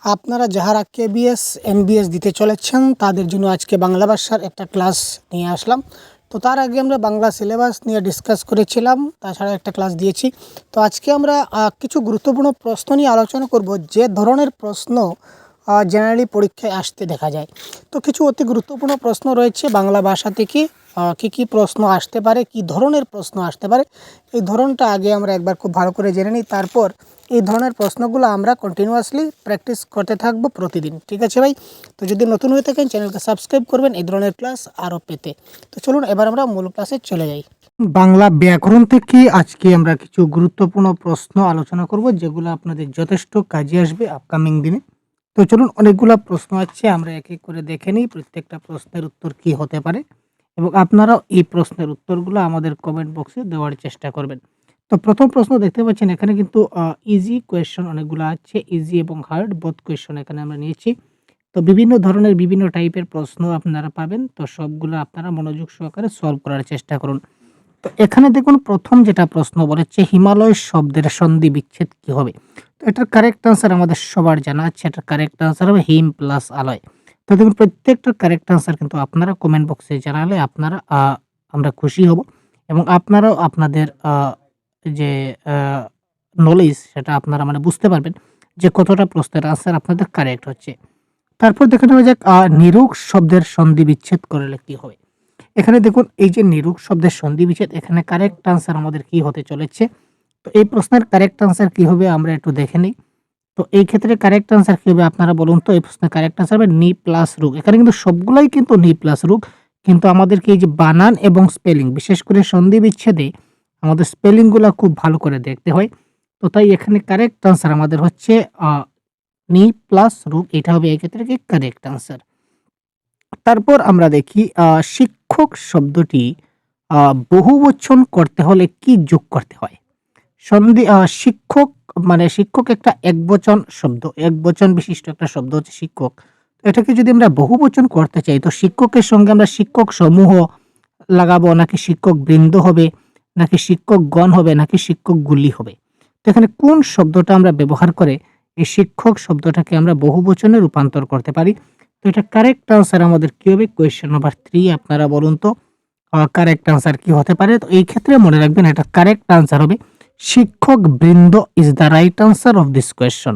আপনারা যাহারা KBS NBS দিতে চলেছেন তাদের জন্য আজকে বাংলা ভাষার একটা ক্লাস নিয়ে আসলাম। তো তার আগে আমরা বাংলা সিলেবাস নিয়ে ডিসকাস করেছিলাম, তাছাড়া একটা ক্লাস দিয়েছি। তো আজকে আমরা কিছু গুরুত্বপূর্ণ প্রশ্ন নিয়ে আলোচনা করব, যে ধরনের প্রশ্ন জেনারেলি পরীক্ষায় আসতে দেখা যায়। তো কিছু অতি গুরুত্বপূর্ণ প্রশ্ন রয়েছে বাংলা ভাষা থেকে। কী প্রশ্ন আসতে পারে, কী ধরনের প্রশ্ন আসতে পারে, এই ধরনটা আগে আমরা একবার খুব ভালো করে জেনে নিই। তারপর এই ধরনের প্রশ্নগুলো আমরা কন্টিনিউয়াসলি প্র্যাকটিস করতে থাকবো প্রতিদিন। ঠিক আছে ভাই? তো যদি নতুন হয়ে থাকেন চ্যানেলকে সাবস্ক্রাইব করবেন এই ধরনের ক্লাস আরও পেতে। তো চলুন এবার আমরা মূল ক্লাসে চলে যাই। বাংলা ব্যাকরণ থেকে আজকে আমরা কিছু গুরুত্বপূর্ণ প্রশ্ন আলোচনা করব, যেগুলো আপনাদের যথেষ্ট কাজে আসবে আপকামিং দিনে। তো চলুন, অনেকগুলো প্রশ্ন আছে, আমরা এক এক করে দেখে নিই প্রত্যেকটা প্রশ্নের উত্তর কী হতে পারে, এবং আপনারাও এই প্রশ্নের উত্তরগুলো আমাদের কমেন্ট বক্সে দেওয়ার চেষ্টা করবেন। তো প্রথম প্রশ্ন দেখতে পাচ্ছেন এখানে কিন্তু ইজি কোয়েশ্চন অনেকগুলো আছে, ইজি এবং হার্ড বোথ কোয়েশ্চন এখানে আমরা নিয়েছি। তো বিভিন্ন ধরনের বিভিন্ন টাইপের প্রশ্ন আপনারা পাবেন, তো সবগুলো আপনারা মনোযোগ সহকারে সলভ করার চেষ্টা করুন। তো এখানে দেখুন, প্রথম যেটা প্রশ্ন বলেছে, হিমালয় শব্দের সন্ধি বিচ্ছেদ কি হবে? তো এটার কারেক্ট আনসার আমাদের সবার জানা আছে, এটার কারেক্ট আনসার হবে হিম প্লাস আলয়। তো দেখুন, প্রত্যেকটার কারেক্ট আনসার কিন্তু আপনারা কমেন্ট বক্সে জানালে আমরা খুশি হব, এবং আপনারাও আপনাদের যে নলেজ সেটা আপনারা বুঝতে পারবেন যে কতটা প্রশ্নের আনসার আপনাদের কারেক্ট হচ্ছে। তারপর দেখে নেওয়া যাক নিরুক শব্দের সন্ধি বিচ্ছেদ করলে কি হবে। এখানে দেখুন, এই যে নিরুক শব্দের সন্ধি বিচ্ছেদ, এখানে কারেক্ট আনসার আমাদের কি হতে চলেছে। তো এই প্রশ্নের কারেক্ট আনসার কি হবে আমরা একটু দেখে নিই। তো এই ক্ষেত্রে কারেক্ট আনসার কি হবে আপনারা বলুন তো? এই প্রশ্নের কারেক্ট আনসার হবে নি প্লাস রুক। এখানে কিন্তু সবগুলাই কিন্তু নি প্লাস রুক, কিন্তু আমাদেরকে এই যে বানান এবং স্পেলিং, বিশেষ করে সন্ধি বিচ্ছেদে আমাদের স্পেলিংগুলা খুব ভালো করে দেখতে হয়। তো তাই এখানে কারেক্ট আনসার আমাদের হচ্ছে নি প্লাস রুক, এটা হবে এক্ষেত্রে কি কারেক্ট আনসার। তারপর আমরা দেখি শিক্ষক শব্দটি বহুবচন করতে হলে কি যোগ করতে হয়? শিক্ষক শিক্ষক একটা একবচন শব্দ, একবচন বিশিষ্ট একটা শব্দ হচ্ছে শিক্ষক। তো এটাকে যদি আমরা বহুবচন করতে চাই, তো শিক্ষকের সঙ্গে আমরা শিক্ষক সমূহ লাগাবো, নাকি শিক্ষক বৃন্দ হবে, নাকি শিক্ষকগণ হবে, নাকি শিক্ষকগুলি হবে? তো এখানে কোন শব্দটা আমরা ব্যবহার করে এই শিক্ষক শব্দটাকে আমরা বহুবচনে রূপান্তর করতে পারি? তো এটা কারেক্ট আনসার আমাদের কি হবে? কোয়েশ্চেন নাম্বার 3 আপনারা বলুন তো কারেক্ট আনসার কি হতে পারে? তো এই ক্ষেত্রে মনে রাখবেন, এটা কারেক্ট আনসার হবে শিক্ষক বৃন্দ is the right answer of this question.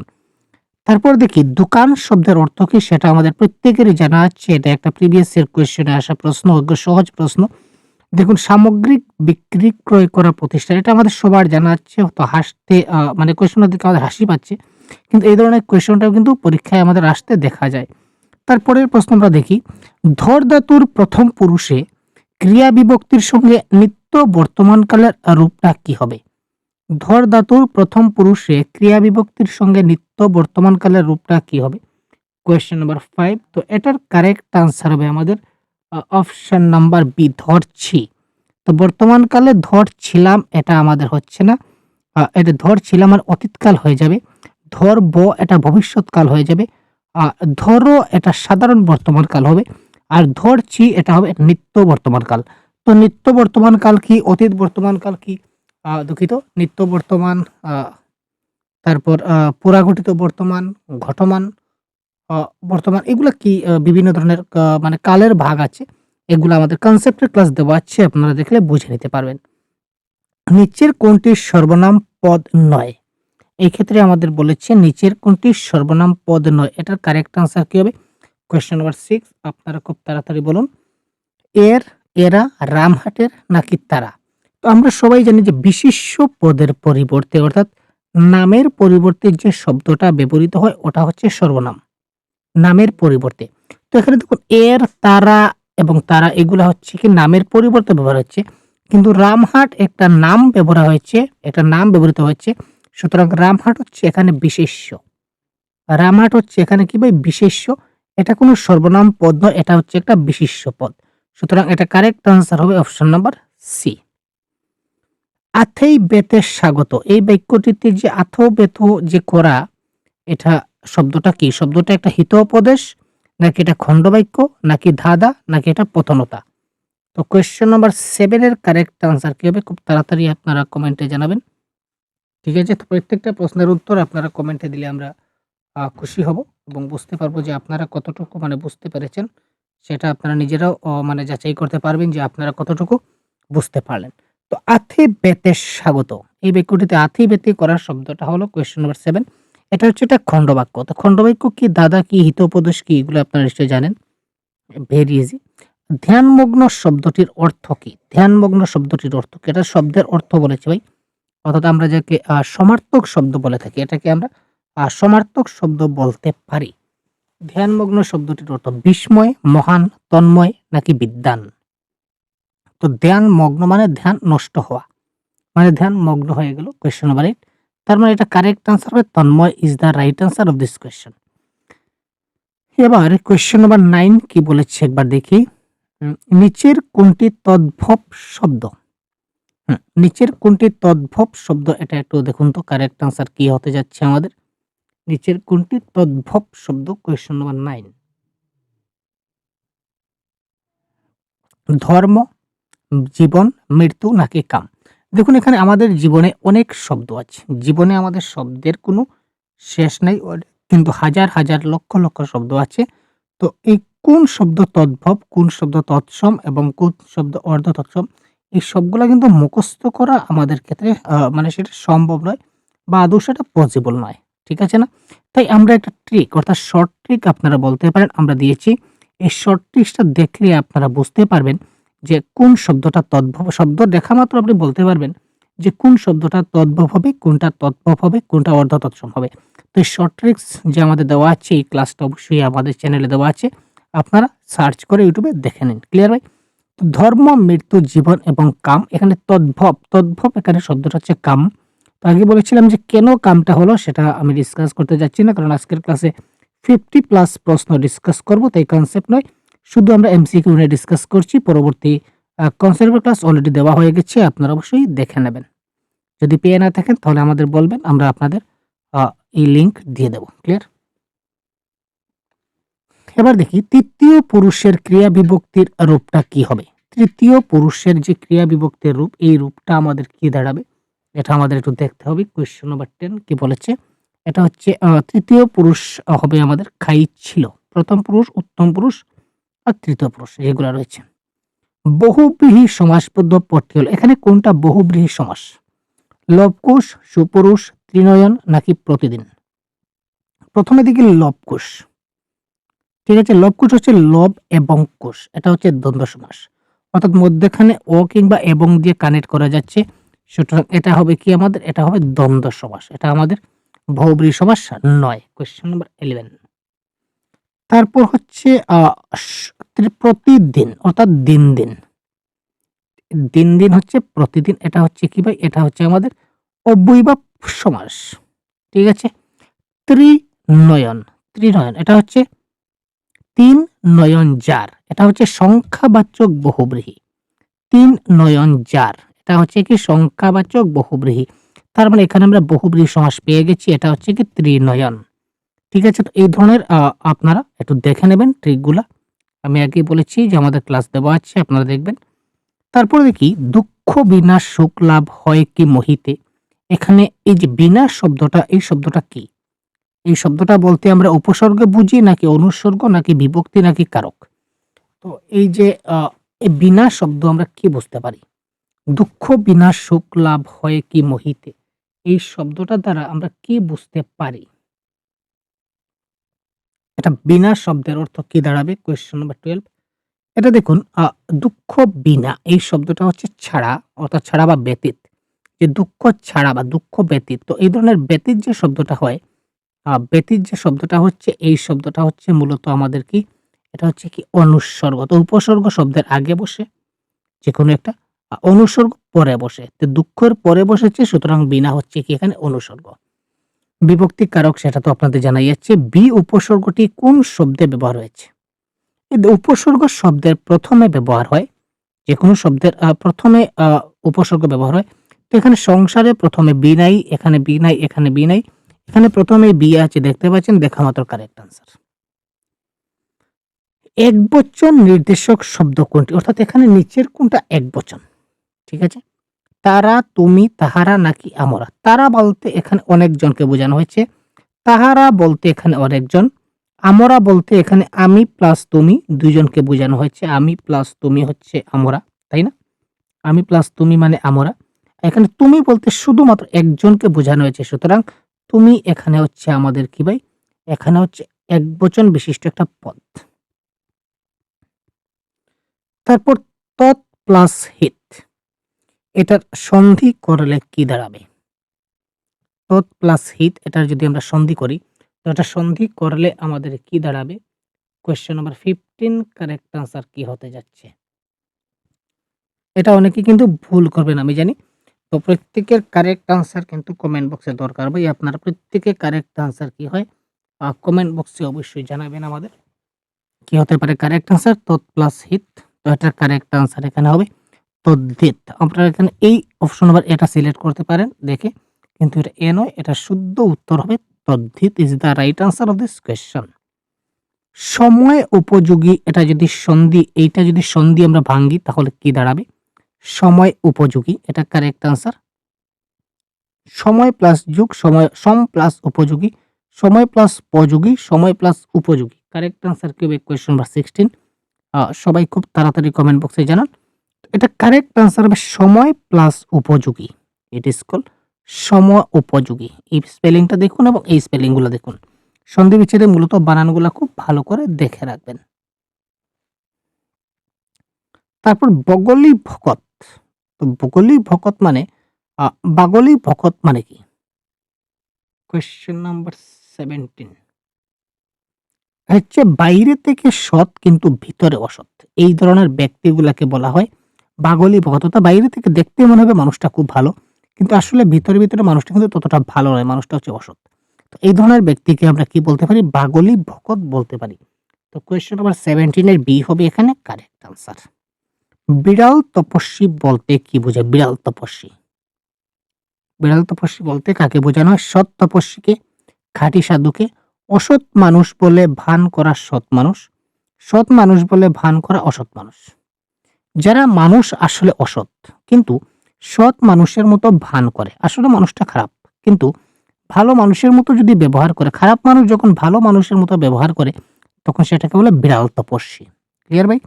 তারপর দেখি দোকান শব্দের অর্থ কি, সেটা আমাদের প্রত্যেকেরই জানা আছে, এটা একটা প্রিভিয়াস ইয়ার কোয়েশ্চেনে আসা প্রশ্ন, সহজ প্রশ্ন। দেখুন, সামগ্রিক বিক্রি ক্রয় করা প্রতিষ্ঠান, এটা আমাদের সবার জানা আছে। তো হাসতে কোয়েশ্চনটা দেখে আমাদের হাসি পাচ্ছে, কিন্তু এই ধরনের কোয়েশ্চনটাও কিন্তু পরীক্ষায় আমাদের আসতে দেখা যায়। তারপরের প্রশ্ন আমরা দেখি, ধর ধাতুর প্রথম পুরুষে ক্রিয়া বিভক্তির সঙ্গে নিত্য বর্তমানকালের রূপটা কি হবে? ধর ধাতুর প্রথম পুরুষে ক্রিয়া বিভক্তির সঙ্গে নিত্য বর্তমানকালের রূপটা কি হবে? Question number 5। তো এটার কারেক্ট আনসার হবে আমাদের অপশন নাম্বার বি, ধরছি। তো বর্তমানকালে ধরছিলাম, এটা আমাদের হচ্ছে না। এটা ধরছিলাম আর অতীতকাল হয়ে যাবে। ধরব, এটা ভবিষ্যৎকাল হয়ে যাবে। ধরো, এটা সাধারণ বর্তমানকাল হবে। আর ধরছি, এটা হবে নিত্য বর্তমানকাল। তো নিত্য বর্তমানকাল কি, অতীত বর্তমানকাল কি, দুঃখিত, নিত্য বর্তমান, তারপর পুরাঘটিত বর্তমান, ঘটমান বর্তমান, এগুলা কি বিভিন্ন ধরনের কালের ভাগ আছে। এগুলো আমাদের কনসেপ্টের ক্লাস দেওয়া আছে, আপনারা দেখলে বুঝে নিতে পারবেন। নিচের কোনটি সর্বনাম পদ নয়? এই ক্ষেত্রে আমাদের বলেছে নিচের কোনটি সর্বনাম পদ নয়, এটার কারেক্ট আনসার কি হবে? কোয়েশ্চেন নাম্বার 6 আপনারা খুব তাড়াতাড়ি বলুন। এর, এরা, রামহাটের, নাকি তারা? তো আমরা সবাই জানি যে বিশেষ্য পদের পরিবর্তে, অর্থাৎ নামের পরিবর্তে যে শব্দটা ব্যবহৃত হয় ওটা হচ্ছে সর্বনাম, নামের পরিবর্তে। তো এখানে দেখুন, এর, তারা এবং তারা এগুলা হচ্ছে কি নামের পরিবর্তে ব্যবহার হচ্ছে, কিন্তু রামহাট একটা নাম ব্যবহার হয়েছে, একটা নাম ব্যবহৃত হয়েছে। সুতরাং রামহাট হচ্ছে এখানে বিশেষ্য। রামহাট হচ্ছে এখানে কি ভাই? বিশেষ্য। এটা কোনো সর্বনাম পদ নয়, এটা হচ্ছে একটা বিশেষ্য পদ। সুতরাং এটা কারেক্ট আনসার হবে অপশন নাম্বার সি। আথেই বেতে স্বাগত, এই বাক্যটিতে যে আথো বেথ যে করা, এটা শব্দটা কি? শব্দটা একটা হিতোপদেশ, নাকি এটা খণ্ডবাক্য, নাকি ধাঁধা, নাকি এটা প্রথনতা? তো কোয়েশ্চেন নাম্বার 7 এর কারেক্ট আনসার কি হবে? খুব তাড়াতাড়ি আপনারা কমেন্টে জানাবেন। ঠিক আছে? তো প্রত্যেকটা প্রশ্নের উত্তর আপনারা কমেন্টে দিলে আমরা খুশি হব এবং বুঝতে পারবো যে আপনারা কতটুকু মানে বুঝতে পেরেছেন। সেটা আপনারা নিজেরাও মানে যাচাই করতে পারবেন যে আপনারা কতটুকু বুঝতে পারলেন। তো আথি বেতে স্বাগত। এই বাক্যটিতে আথি বেতে করার শব্দটা হলো কোয়েশ্চেন নাম্বার 7। এটা হচ্ছে একটা খণ্ডবাক্য। তো খণ্ডবাক্য কি, দাদা কি, হিতোপদেশ কি, এগুলো আপনারা নিশ্চয়ই জানেন। Very easy. ধ্যানমগ্ন শব্দটির অর্থ কি? ধ্যানমগ্ন শব্দটির অর্থ কি? এটা শব্দের অর্থ বলেছি ভাই। অর্থাৎ আমরা যাকে সমার্থক শব্দ বলে থাকি, এটাকে আমরা সমার্থক শব্দ বলতে পারি। ধ্যানমগ্ন শব্দটির অর্থ বিস্ময়, মহান, তন্ময় নাকি বিদ্বান। তো ধ্যানমগ্ন মানে ধ্যান নষ্ট হওয়া, মানে ধ্যান মগ্ন হয়ে গেল। Question number 8। তার মানে এটা কারেক্ট আনসার হবে তন্ময় is the right answer of this question. এবার কোয়েশ্চেন নাম্বার 9 কি বলেছে একবার দেখি। নিচের কোনটি তদ্ভব শব্দ? নিচের কোনটি তদ্ভব শব্দ, এটা একটু দেখুন তো কারেক্ট আনসার কি হতে যাচ্ছে আমাদের। নিচের কোনটি তদ্ভব শব্দ? Question number 9। ধর্ম, জীবন, মৃত্যু নাকি কাম। দেখুন এখানে আমাদের জীবনে অনেক শব্দ আছে। জীবনে আমাদের শব্দের কোনো শেষ নাই, কিন্তু হাজার হাজার লক্ষ লক্ষ শব্দ আছে। তো এই কোন শব্দ তদ্ভব, কোন শব্দ তৎসম এবং কোন শব্দ অর্ধ তৎসম, এই সবগুলা কিন্তু মুখস্থ করা আমাদের ক্ষেত্রে মানে সেটা সম্ভব নয় বা আদৌ সেটা পসিবল নয়। ঠিক আছে না? তাই আমরা একটা ট্রিক, অর্থাৎ শর্ট ট্রিক আপনারা বলতে পারেন, আমরা দিয়েছি। এই শর্ট ট্রিকসটা দেখলে আপনারা বুঝতে পারবেন যে কোন শব্দটা তদ্ভব। শব্দ দেখা মাত্র আপনি বলতে পারবেন যে কোন শব্দটা তদ্ভব হবে, কোনটা তদ্ভব হবে, কোনটা অর্ধ তৎসম হবে। তো এই শর্ট ট্রিক্স যে আমাদের দেওয়া আছে, এই ক্লাসটা অবশ্যই আমাদের চ্যানেলে দেওয়া আছে। আপনারা সার্চ করে ইউটিউবে দেখে নিন। ক্লিয়ার ভাই? তো ধর্ম, মৃত্যু, জীবন এবং কাম, এখানে তদ্ভব। তদ্ভব এখানে শব্দটা হচ্ছে কাম। তো আগে বলেছিলাম যে কেন কামটা হলো সেটা আমি ডিসকাস করতে যাচ্ছি না, কারণ আজকের ক্লাসে 50+ প্রশ্ন ডিসকাস করব, তাই কনসেপ্ট নয়। শুধু আমরা এমসিকিউ নিয়ে ডিসকাস করছি। পরবর্তী কনসেপ্টের ক্লাস অলরেডি দেওয়া হয়ে গেছে, আপনারা অবশ্যই দেখে নেবেন। যদি পেয়ে না থাকেন তাহলে আমাদের বলবেন, আমরা আপনাদের এই লিংক দিয়ে দেব। ক্লিয়ার? এবার দেখি তৃতীয় পুরুষের ক্রিয়া বিভক্তির রূপটা কি হবে। তৃতীয় পুরুষের যে ক্রিয়া বিভক্তির রূপ, এই রূপটা আমাদের কি দাঁড়াবে, এটা আমাদের একটু দেখতে হবে। কোয়েশ্চেন নাম্বার 10 কি বলেছে। এটা হচ্ছে তৃতীয় পুরুষ হবে আমাদের খাইছিল। প্রথম পুরুষ, উত্তম পুরুষ আর তৃতীয় পুরুষ, এগুলা রয়েছে। বহুব্রীহি সমাসবদ্ধ পদটি হলো, এখানে কোনটা বহুব্রীহি সমাস? লবকুশ, সুপুরুষ, ত্রিনয়ন নাকি প্রতিদিন। প্রথমে দেখি লবকুশ। ঠিক আছে, লবকুশ হচ্ছে লব এবং কুশ, এটা হচ্ছে দ্বন্দ্ব সমাস, অর্থাৎ মধ্যখানে ও কিংবা এবং দিয়ে কানেক্ট করা যাচ্ছে। সুতরাং এটা হবে কি আমাদের, এটা হবে দ্বন্দ্ব সমাস, এটা আমাদের বহুব্রীহি সমাস নয়। Question number 11। তারপর হচ্ছে প্রতিদিন, অর্থাৎ দিন দিন। দিন দিন হচ্ছে প্রতিদিন, এটা হচ্ছে কি ভাই, এটা হচ্ছে আমাদের অব্যয়ীভাব সমাস। ঠিক আছে। ত্রিনয়ন, ত্রিনয়ন এটা হচ্ছে তিন নয়ন যার, এটা হচ্ছে সংখ্যাবাচক বহুব্রীহি। তিন নয়ন যার, এটা হচ্ছে কি সংখ্যাবাচক বহুব্রীহি। তার মানে এখানে আমরা বহুব্রীহি সমাস পেয়ে গেছি, এটা হচ্ছে কি ত্রিনয়ন। ঠিক আছে। তো এই ধরনের আপনারা একটু দেখে নেবেন ট্রিকগুলা। আমি আগেই বলেছি যে আমাদের ক্লাস দেওয়া আছে, আপনারা দেখবেন। তারপরে দেখি দুঃখ বিনা সুখ লাভ হয় কি মোহিতে। এখানে এই যে বিনা শব্দটা, এই শব্দটা কি? এই শব্দটা বলতে আমরা উপসর্গ বুঝি নাকি অনুসর্গ নাকি বিভক্তি নাকি কারক? তো এই যে এই বিনা শব্দ আমরা কি বুঝতে পারি? দুঃখ বিনা সুখ লাভ হয় কি মোহিতে, এই শব্দটা দ্বারা আমরা কি বুঝতে পারি? এটা বিনা শব্দের অর্থ কি দাঁড়াবে? Question number 12। এটা দেখুন দুঃখ বিনা, এই শব্দটা হচ্ছে ছাড়া, অর্থাৎ ছাড়া বা ব্যতীত। যে দুঃখ ছাড়া বা দুঃখ ব্যতীত, তো এই ধরনের ব্যতীত যে শব্দটা হয়, ব্যতীত যে শব্দটা হচ্ছে, এই শব্দটা হচ্ছে মূলত আমাদের কি, এটা হচ্ছে কি অনুসর্গ। তো উপসর্গ শব্দের আগে বসে, যেকোনো একটা অনুসর্গ পরে বসে। তো দুঃখের পরে বসেছে, সুতরাং বিনা হচ্ছে কি এখানে অনুসর্গ। বিভক্তি কারক সেটা তো আপনাদের জানাই যাচ্ছে। বি উপসর্গটি কোন শব্দে ব্যবহার হয়েছে? এই উপসর্গ শব্দের প্রথমে ব্যবহার হয়, যেকোনো শব্দের প্রথমে উপসর্গ ব্যবহার হয়। তো এখানে সংসারে প্রথমে বি নাই, এখানে বি নাই, এখানে বি নাই, এখানে প্রথমে বি আছে, দেখতে পাচ্ছেন, দেখা মাত্র কারেক্ট আনসার। একবচন নির্দেশক শব্দ কোনটি, অর্থাৎ এখানে নিচের কোনটা একবচন? ঠিক আছে। তারা, তুমি, তাহারা নাকি আমরা। তারা বলতে এখানে অনেকজনকে বোঝানো হয়েছে। তাহারা বলতে এখানে অনেকজন, আমরা বলতে এখানে আমি প্লাস তুমি, দুইজনকে বোঝানো হয়েছে। আমি প্লাস তুমি হচ্ছে আমরা, তাই না? আমি প্লাস তুমি মানে আমরা। এখানে তুমি বলতে শুধুমাত্র একজনকে বোঝানো হয়েছে। সুতরাং তুমি এখানে হচ্ছে আমাদের কি ভাই? এখানে হচ্ছে একবচন বিশিষ্ট একটা পদ। তারপর তৎ প্লাস হিত, এটার সন্ধি করলে কি দাঁড়াবে? তৎ প্লাস হিত এটার যদি আমরা সন্ধি করি, তো এটা সন্ধি করলে আমাদের কি দাঁড়াবে? কোয়েশ্চেন নাম্বার 15 কারেক্ট আনসার কি হতে যাচ্ছে? এটা অনেকে কিন্তু ভুল করবেন আমি জানি। তো প্রত্যেকের কারেক্ট আনসার কিন্তু কমেন্ট বক্সে দরকার ভাই। আপনারা প্রত্যেকে কারেক্ট আনসার কি হয় কমেন্ট বক্সে অবশ্যই জানাবেন আমাদের। কি হতে পারে কারেক্ট আনসার? তৎ প্লাস হিত। তো এটার কারেক্ট আনসার এখানে হবে তদ্ধিত। আপনারা এখানে এই অপশন নাম্বার এটা সিলেক্ট করতে পারেন দেখে, কিন্তু এটা এ নয়, এটা শুদ্ধ উত্তর হবে তদ্ধিত is the right answer of this question. সময় উপযোগী, এটা যদি সন্ধি, এইটা যদি সন্ধি আমরা ভাঙ্গি তাহলে কি দাঁড়াবে? সময় উপযোগী, এটা কারেক্ট আনসার। সময় প্লাস যুগ, সময় সম প্লাস উপযোগী, সময় প্লাস পযোগী, সময় প্লাস উপযোগী। কারেক্ট আনসার কি হবে? Question number 16। সবাই খুব তাড়াতাড়ি কমেন্ট বক্সে জানান। এটা কারেক্ট আনসার হবে সময় প্লাস উপযোগী। ইট ইজ কল্ড সময় উপযোগী। এই স্পেলিংটা দেখুন এবং এই স্পেলিংগুলো দেখুন। সন্ধি বিচ্ছেদে মূলত বানানগুলো খুব ভালো করে দেখে রাখবেন। তারপর বগলি ভকত। তো বগলি ভকত মানে বাগলি ভকত মানে কি? কোয়েশ্চেন নাম্বার 17 হচ্ছে বাইরে থেকে সৎ কিন্তু ভিতরে অসৎ। এই ধরনের ব্যক্তিগুলাকে বলা হয় বাগলি ভকত। অর্থাৎ বাইরে থেকে দেখতে মনে হবে মানুষটা খুব ভালো, কিন্তু আসলে ভিতরে ভিতরে মানুষটা কিন্তু ততটা ভালো নয়, মানুষটা হচ্ছে অসৎ। তো এই ধরনের ব্যক্তিকে আমরা কি বলতে পারি? বাগলি ভকত বলতে পারি। তো কোয়েশ্চেন নাম্বার 17 এর বি হবে এখানে কারেক্ট আনসার। বিড়াল তপস্বী বলতে কি বোঝায়? বিড়াল তপস্বী, বিড়াল তপস্বী বলতে কাকে বোঝানো হয়? সৎ তপস্বীকে, খাঁটি সাধুকে। অসৎ মানুষ বলে ভান করা সৎ মানুষ, সৎ মানুষ বলে ভান করা অসৎ মানুষ। যারা মানুষ আসলে অসৎ কিন্তু সৎ মানুষের মতো ভান করে, আসলে মানুষটা খারাপ কিন্তু ভালো মানুষের মতো যদি ব্যবহার করে, খারাপ মানুষ যখন ভালো মানুষের মতো ব্যবহার করে তখন সেটাকে বলে বিড়াল তপস্বী। ক্লিয়ার ভাই?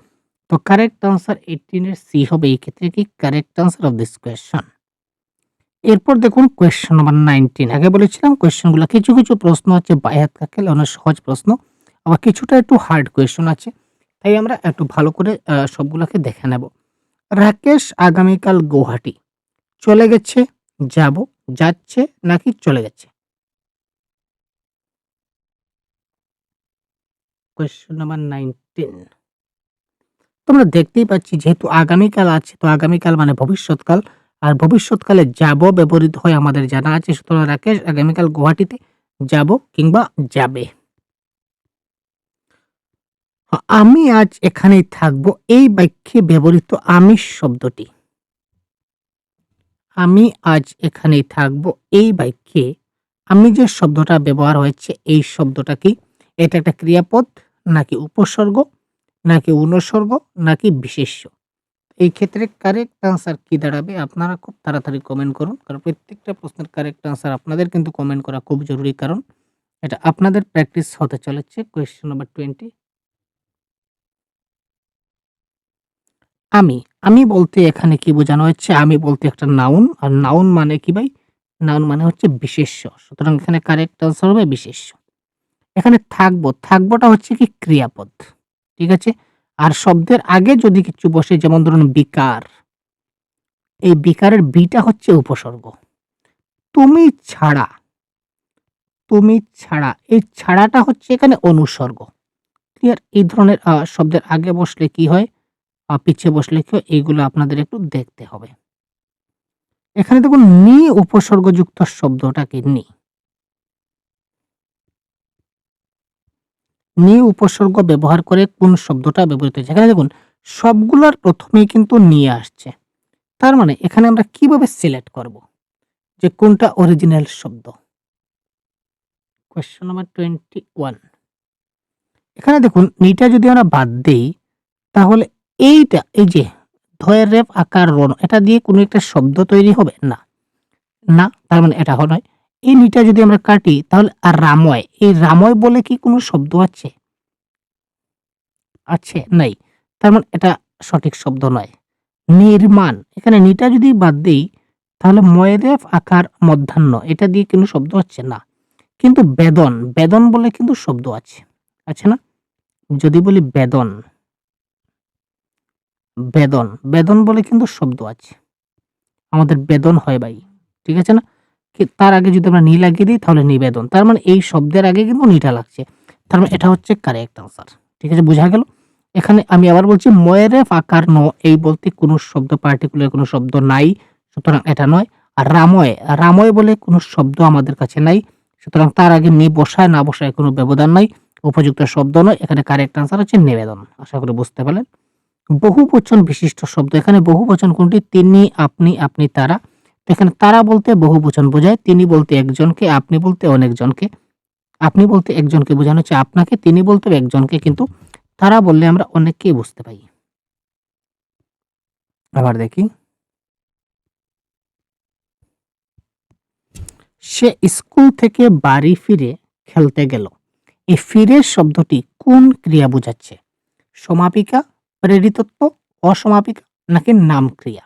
তো কারেক্ট আনসার 18 এর সি হবে এই ক্ষেত্রে কি correct answer of this question. এরপর দেখুন কোয়েশ্চন নাম্বার 19। আগে বলেছিলাম কোয়েশ্চনগুলো কিছু কিছু প্রশ্ন হচ্ছে বায়াত কাকেল, অনেক সহজ প্রশ্ন, আবার কিছুটা একটু হার্ড কোয়েশ্চন আছে। তাই আমরা একটু ভালো করে সবগুলোকে দেখে নেব। রাকেশ আগামীকাল গুয়াহাটি চলে গেছে, যাব, যাচ্ছে নাকি চলে গেছে? Question number 19। তোমরা দেখতেই পাচ্ছি যেহেতু আগামীকাল আছে, তো আগামীকাল মানে ভবিষ্যৎকাল, আর ভবিষ্যৎকালে যাব ব্যবহৃত হয় আমাদের জানা আছে। সুতরাং রাকেশ আগামীকাল গুয়াহাটিতে যাব কিংবা যাবে। আমি আজ এখানেই থাকবো, এই বাক্যে ব্যবহৃত আমি শব্দটি। আমি আজ এখানেই থাকবো এই বাক্যে আমি যে শব্দটা ব্যবহার হয়েছে এই শব্দটা কি? এটা একটা ক্রিয়াপদ নাকি উপসর্গ নাকি অনুসর্গ নাকি বিশেষ্য? এই ক্ষেত্রে কারেক্ট আনসার কি দাঁড়াবে? আপনারা খুব তাড়াতাড়ি কমেন্ট করুন, কারণ প্রত্যেকটা প্রশ্নের কারেক্ট আনসার আপনাদের কিন্তু কমেন্ট করা খুব জরুরি, কারণ এটা আপনাদের প্র্যাকটিস হতে চলেছে। Question number 20। আমি, আমি বলতে এখানে কি বোঝানো হচ্ছে? আমি বলতে একটা নাউন, আর নাউন মানে কি ভাই? নাউন মানে হচ্ছে বিশেষ্য। সুতরাং এখানে কারেক্ট আনসার হবে বিশেষ্য। এখানে থাকবো, থাকবোটা হচ্ছে কি ক্রিয়াপদ, ঠিক আছে? আর শব্দের আগে যদি কিছু বসে, যেমন ধরুন বিকার, এই বিকারের বিটা হচ্ছে উপসর্গ। তুমি ছাড়া, তুমি ছাড়া, এই ছাড়াটা হচ্ছে এখানে অনুসর্গ। ক্লিয়ার? এই ধরনের শব্দের আগে বসলে কি হয়, পিছে বসলে কি হয়, এইগুলো আপনাদের একটু দেখতে হবে। এখানে দেখুন নি উপসর্গযুক্ত শব্দটা কি? নি, নি উপসর্গ ব্যবহার করে কোন শব্দটা ব্যবহৃত হয়েছে? এখানে দেখুন সবগুলোর প্রথমেই কিন্তু নিয়ে আসছে। তার মানে এখানে আমরা কিভাবে সিলেক্ট করব যে কোনটা অরিজিনাল শব্দ? Question number 21। এখানে দেখুন নিটা যদি আমরা বাদ দেই তাহলে এইটা, এই যে ধয়ের রেফ আকার রন, এটা দিয়ে কোনো একটা শব্দ তৈরি হবে না, না, তার মানে এটা নয়। এই নিটা যদি আমরা কাটি তাহলে আর রাময়, এই রাময় বলে কি কোনো শব্দ আছে? আছে? নাই। তার মানে এটা সঠিক শব্দ নয়। নির্মাণ, এখানে নিটা যদি বাদ দেই তাহলে ময়রেফ আকার মধ্যাহ্ন এটা দিয়ে কোনো শব্দ হচ্ছে না। কিন্তু বেদন, বেদন বলে কিন্তু শব্দ আছে। আছে না? যদি বলি বেদন, বেদন, বেদন বলে কিন্তু শব্দ আছে। আমাদের বেদন হয় ভাই। ঠিক আছে না? তার আগে যদি আমরা নি লাগিয়ে দিই তাহলে নিবেদন। তার মানে এই শব্দের আগে কিন্তু নিটা লাগছে। তার মানে এটা হচ্ছে কারেক্ট আনসার। ঠিক আছে, বোঝা গেল? এখানে আমি আবার বলছি ময়রে ফাঁকার ন এই বলতে কোনো শব্দ পার্টিকুলার কোনো শব্দ নাই। সুতরাং এটা নয়। আর রাময়, রাময় বলে কোনো শব্দ আমাদের কাছে নাই। সুতরাং তার আগে নি বসায় না বসায় কোনো ব্যবধান নাই। উপযুক্ত শব্দ নয়। এখানে কারেক্ট আনসার হচ্ছে নিবেদন। আশা করি বুঝতে পারলেন। বহুবচন বিশিষ্ট শব্দ, এখানে বহুবচন কোনটি? তিনি, আপনি, আপনি, তারা। তো এখানে তারা বলতে বহুবচন বোঝায়, তিনি বলতে একজনকে, আপনি বলতে অনেকজনকে, আপনি বলতে একজনকে বোঝানো হচ্ছে আপনাকে, তিনি বলতে একজনকে, কিন্তু তারা বললে আমরা অনেককেই বুঝতে পাই। আবার দেখি, সে স্কুল থেকে বাড়ি ফিরে খেলতে গেল। এই ফিরে শব্দটি কোন ক্রিয়া বোঝাচ্ছে? সমাপিকা, প্রেরিতত্ব, অসমাপিকা নাকি নাম ক্রিয়া?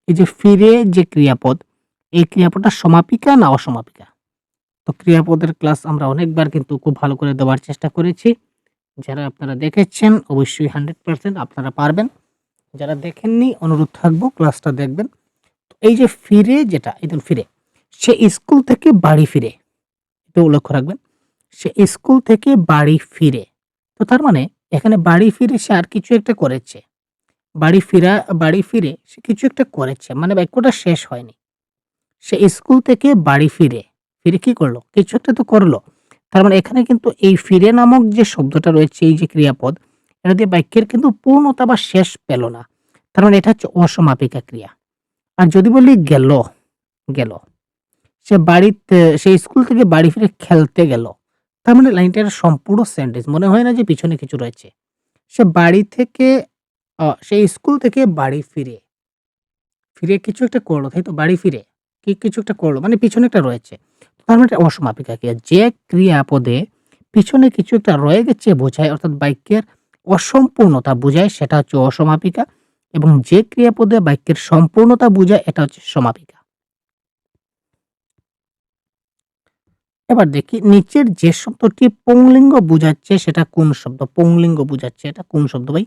এই যে ফিরে যে ক্রিয়াপদ, এই ক্রিয়াপদটা সমাপিকা না অসমাপিকা? তো ক্রিয়াপদের ক্লাস আমরা অনেকবার কিন্তু খুব ভালো করে দেওয়ার চেষ্টা করেছি। যারা আপনারা দেখেছেন অবশ্যই 100% আপনারা পারবেন। যারা দেখেননি অনুরোধ থাকবো ক্লাসটা দেখবেন। তো এই যে ফিরে যেটা, এই দেখুন ফিরে, সে স্কুল থেকে বাড়ি ফিরে, এটা লক্ষ্য রাখবেন। সে স্কুল থেকে বাড়ি ফিরে, তো তার মানে এখানে বাড়ি ফিরে সে আর কিছু একটা করেছে। বাড়ি ফিরে সে কিছু একটা করেছে, মানে বাক্যটা শেষ হয়নি। সে স্কুল থেকে বাড়ি ফিরে, ফিরে কি করলো? কিছু একটা তো করলো। তার মানে এখানে কিন্তু এই ফিরে নামক যে শব্দটা রয়েছে, এই যে ক্রিয়াপদ, এটা দিয়ে বাক্যের কিন্তু পূর্ণতা বা শেষ পেল না। তার মানে এটা হচ্ছে অসমাপিকা ক্রিয়া। আর যদি বলি গেল, গেল, সে স্কুল থেকে বাড়ি ফিরে খেলতে গেল, তার মানে লাইনটা একটা সম্পূর্ণ সেন্টেন্স, মনে হয় না যে পিছনে কিছু রয়েছে। সে বাড়ি থেকে সে স্কুল থেকে বাড়ি ফিরে, ফিরে কিছু একটা করলো, তাই তো? বাড়ি ফিরে কিছু একটা করলো, মানে পিছনে একটা রয়েছে। তার মানে এটা অসমাপিকা ক্রিয়া। যে ক্রিয়াপদে পিছনে কিছু একটা রয়ে গেছে বোঝায়, অর্থাৎ বাক্যের অসম্পূর্ণতা বোঝায়, সেটা হচ্ছে অসমাপিকা। এবং যে ক্রিয়াপদে বাক্যের সম্পূর্ণতা বোঝায়, এটা হচ্ছে সমাপিকা। এবার দেখি নিচের যে শব্দটি পুংলিঙ্গ বোঝাচ্ছে সেটা কোন শব্দ? পুংলিঙ্গ বোঝাচ্ছে এটা কোন শব্দ ভাই?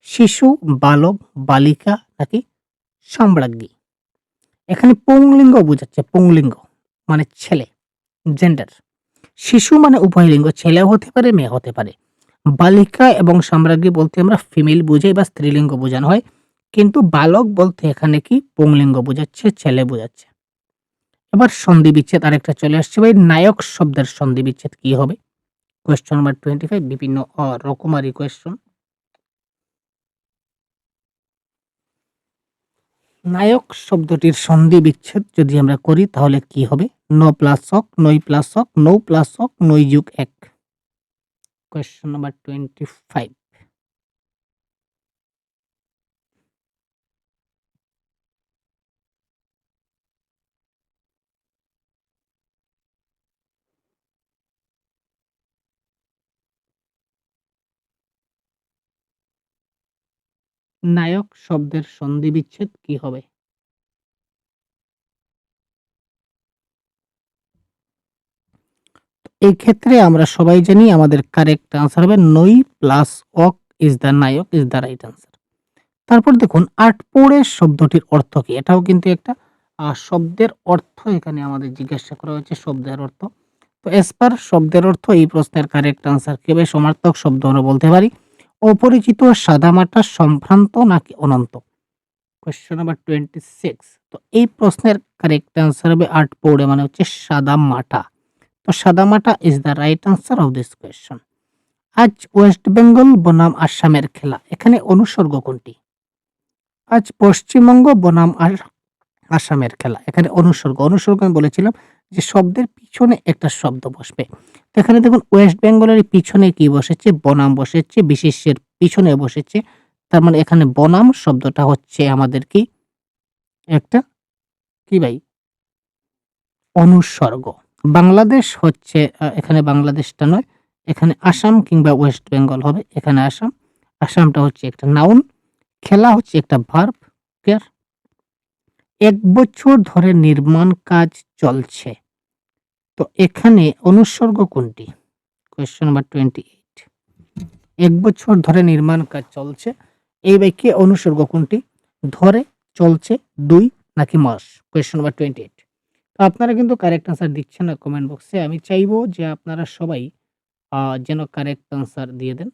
শিশু, বালক, বালিকা নাকি সম্রাজ্ঞী? এখানে পুংলিঙ্গ বোঝাচ্ছে, পুংলিঙ্গ মানে ছেলে, জেন্ডার। শিশু মানে উভয়লিঙ্গ, ছেলেও হতে পারে মেয়ে হতে পারে। বালিকা এবং সম্রাজ্ঞী বলতে আমরা ফিমেল বুঝাই বা স্ত্রীলিঙ্গ বোঝানো হয়। কিন্তু বালক বলতে এখানে কি পুংলিঙ্গ বোঝাচ্ছে, ছেলে বোঝাচ্ছে। এবার সন্ধি বিচ্ছেদ আরেকটা চলে আসছে ভাই। নায়ক শব্দের সন্ধি বিচ্ছেদ কি হবে? কোয়েশ্চন নাম্বার 25, বিভিন্ন রকমারি কোয়েশ্চন। নায়ক শব্দটির সন্ধি বিচ্ছেদ যদি আমরা করি তাহলে কি হবে? ন প্লাস হক, নই প্লাস হক, নৌ প্লাস হক, নই যুগ এক। Question number 25। নায়ক শব্দের সন্ধি বিচ্ছেদ কি হবে? এই ক্ষেত্রে আমরা সবাই জানি আমাদের কারেক্ট আনসার হবে নই প্লাস অক ইজ দ্য নায়ক ইজ দ্য রাইট আনসার। তারপর দেখুন আটপৌরে শব্দটির অর্থ কি? এটাও কিন্তু একটা শব্দের অর্থ এখানে আমাদের জিজ্ঞাসা করা হয়েছে, শব্দের অর্থ। তো এস পার শব্দের অর্থ এই প্রশ্নের কারেক্ট আনসার কি হবে? সমার্থক শব্দ আমরা বলতে পারি অপরিচিত, সাদামাটা, সম্ভ্রান্ত নাকি অনন্ত। Question number 26। তো এই প্রশ্নের কারেক্ট আনসার হবে আটপৌরে মানে হচ্ছে সাদামাটা। তো সাদামাটা is the right answer of this question. আজ ওয়েস্ট বেঙ্গল বনাম আসামের খেলা, এখানে অনুসর্গ কোনটি? আজ পশ্চিমবঙ্গ বনাম আসামের খেলা, এখানে অনুসর্গ। অনুসর্গ আমি বলেছিলাম যে শব্দের পিছনে একটা শব্দ বসবে। তো এখানে দেখুন ওয়েস্ট বেঙ্গলের পিছনে কি বসেছে? বনাম বসেছে, বিশেষের পিছনে বসেছে। তার মানে এখানে বনাম শব্দটা হচ্ছে আমাদের কি একটা কি ভাই? অনুসর্গ। বাংলাদেশ হচ্ছে এখানে বাংলাদেশটা নয়, এখানে আসাম কিংবা ওয়েস্ট বেঙ্গল হবে। এখানে আসাম, আসামটা হচ্ছে একটা নাউন, খেলা হচ্ছে একটা ভার্ব। ক্লিয়ার? ১ বছর ধরে নির্মাণ কাজ চলছে। তো এখানে অনুসর্গ কোনটি? Question number 28। ১ বছর ধরে নির্মাণ কাজ চলছে। এই বাক্যে অনুসর্গ কোনটি? ধরে, চলছে, ২ নাকি মাস? Question number 28। তো আপনারা কিন্তু কারেক্ট আনসার দিচ্ছেন না কমেন্ট বক্সে। আমি চাইবো যে আপনারা সবাই যেন কারেক্ট আনসার দিয়ে দেন।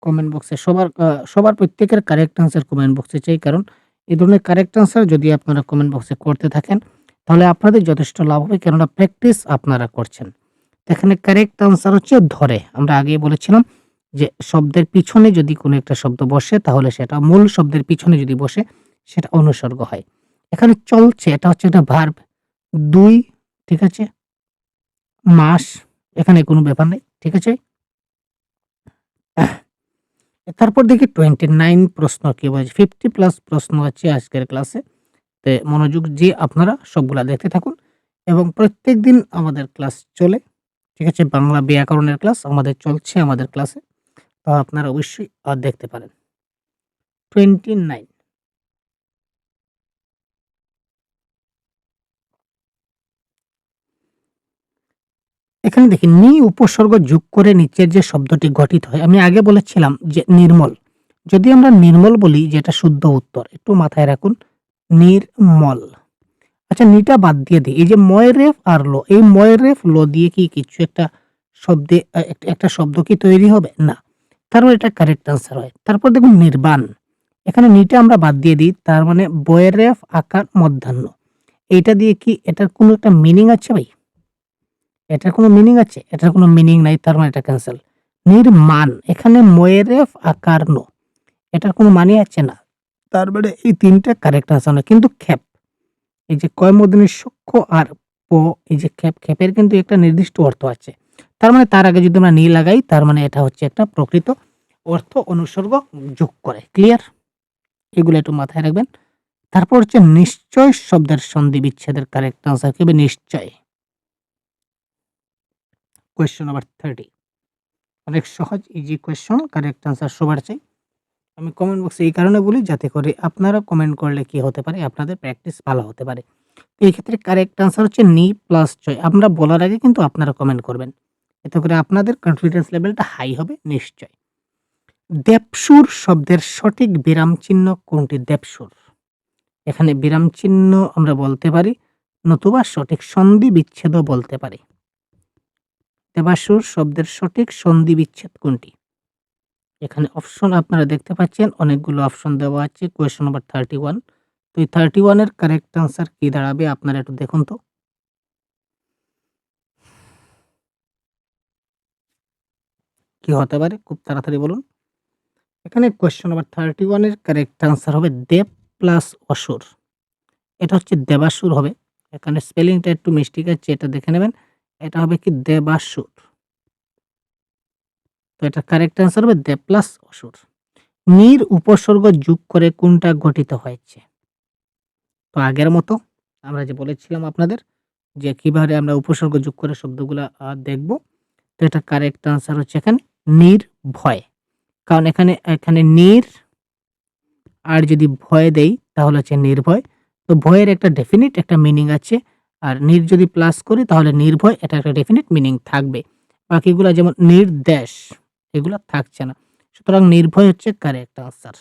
কমেন্ট বক্সে সবার প্রত্যেকের কারেক্ট আনসার কমেন্ট বক্সে চাই। কারণ এই ধরনের কারেক্ট আনসার যদি আপনারা কমেন্ট বক্সে করতে থাকেন, তাহলে আপনাদের যথেষ্ট লাভ হবে, কেননা প্র্যাকটিস আপনারা করছেন। তো এখানে কারেক্ট আনসার হচ্ছে ধরে। আমরা আগেই বলেছিলাম যে শব্দের পিছনে যদি কোনো একটা শব্দ বসে, তাহলে সেটা মূল শব্দের পিছনে যদি বসে, সেটা অনুসর্গ হয়। এখানে চলছে, এটা হচ্ছে একটা ভার্ব। ২, ঠিক আছে? মাস, এখানে কোনো ব্যাপার নেই। ঠিক আছে? তারপর দেখি 29 প্রশ্ন কি বলছে। 50 প্লাস প্রশ্ন আছে আজকের ক্লাসে। তে মনোযোগ দিয়ে আপনারা সবগুলা দেখতে থাকুন এবং প্রত্যেকদিন আমাদের ক্লাস চলে। ঠিক আছে? বাংলা ব্যাকরণের ক্লাস আমাদের চলছে আমাদের ক্লাসে। তো আপনারা অবশ্যই দেখতে পারেন। 29, এখানে দেখি নি উপসর্গ যোগ করে নিচের যে শব্দটি গঠিত হয়। আমি আগে বলেছিলাম যে নির্মল। যদি আমরা নির্মল বলি, যেটা শুদ্ধ উত্তর, একটু মাথায় রাখুন, নির্মল। আচ্ছা, নিটা বাদ দিয়ে দিই। এই যে ময়রেফ আর ল, এই ময়রেফ ল দিয়ে কি কিছু একটা শব্দে একটা শব্দ কি তৈরি হবে? না। তার মানে এটা কারেক্ট আনসার হয়। তারপর দেখুন নির্বাণ। এখানে নিটা আমরা বাদ দিয়ে দিই, তার মানে বয়রেফ আকার মধ্যাহ্ন। এইটা দিয়ে কি এটার কোনো একটা মিনিং আছে ভাই? এটার কোনো মিনিং আছে? এটার কোনো মিনিং নাই, তার মানে এটা ক্যান্সেল। নির্মাণ, এখানে ময়রেফ আকার ন, এটার কোনো মানে আছে না। তার মানে এই ৩টা কারেক্ট আনসার নয়। কিন্তু ক্ষেপ, এই যে কয় মূর্ধন্য সূক্ষ্ম আর প, এই যে ক্ষেপের কিন্তু একটা নির্দিষ্ট অর্থ আছে। তার মানে তার আগে যদি আমরা নি লাগাই, তার মানে এটা হচ্ছে একটা প্রকৃত অর্থ অনুসর্গ যোগ করে। ক্লিয়ার? এগুলো একটু মাথায় রাখবেন। তারপর হচ্ছে নিশ্চয় শব্দের সন্ধি বিচ্ছেদের কারেক্ট আনসার কি হবে? নিশ্চয়। Question number 30। অনেক সহজ, ইজি কোয়েশ্চন, কারেক্ট আনসার সবার চাই। আমি কমেন্ট বক্সে এই কারণে বলি, যাতে করে আপনারা কমেন্ট করলে কি হতে পারে, আপনাদের প্র্যাকটিস ভালো হতে পারে। তো এই ক্ষেত্রে কারেক্ট আনসার হচ্ছে নি প্লাস চয়। আমরা বলার আগে কিন্তু আপনারা কমেন্ট করবেন, এতে করে আপনাদের কনফিডেন্স লেভেলটা হাই হবে। নিশ্চয়। দেবসুর শব্দের সঠিক বিরাম চিহ্ন কোনটি? দেবসুর, এখানে বিরাম চিহ্ন আমরা বলতে পারি, নতুবা সঠিক সন্ধি বিচ্ছেদও বলতে পারি। দেবাসুর শব্দের সঠিক সন্ধি বিচ্ছেদ কোনটি? এখানে অপশন আপনারা দেখতে পাচ্ছেন, অনেকগুলো অপশন দেওয়া আছে। Question number 31। তো এই 31 এর কারেক্ট আনসার কি দাঁড়াবে আপনারা একটু দেখুন তো। কি হতে পারে? খুব তাড়াতাড়ি বলুন। এখানে কোয়েশ্চন নাম্বার 31 এর কারেক্ট আনসার হবে দেব প্লাস অসুর। এটা হচ্ছে দেবাসুর হবে। এখানে স্পেলিংটা একটু মিস্টেক আছে, এটা দেখে নেবেন। এটা হবে কি দেবাসুর। তো এটা কারেক্ট আনসার হবে দেব প্লাস অসুর। নির উপসর্গ যোগ করে কোনটা গঠিত হয়েছে? তো আগের মতো আমরা যে বলেছিলাম আপনাদের যে কিভাবে আমরা উপসর্গ যোগ করে শব্দগুলা দেখব। তো এটা কারেক্ট আনসার হচ্ছে এখানে নির্ভয়। কারণ এখানে নির আর যদি ভয় দেই, তাহলে হচ্ছে নির্ভয়। তো ভয়ের একটা ডেফিনিট একটা মিনিং আছে। আর নির যদি প্লাস করি, তাহলে নির্ভয়, এটা একটা ডেফিনিট মিনিং থাকবে। বাকিগুলা যেমন নির্দেশ, এগুলা থাকছে না। সুতরাং নির্ভয় হচ্ছে কারেক্ট আনসার।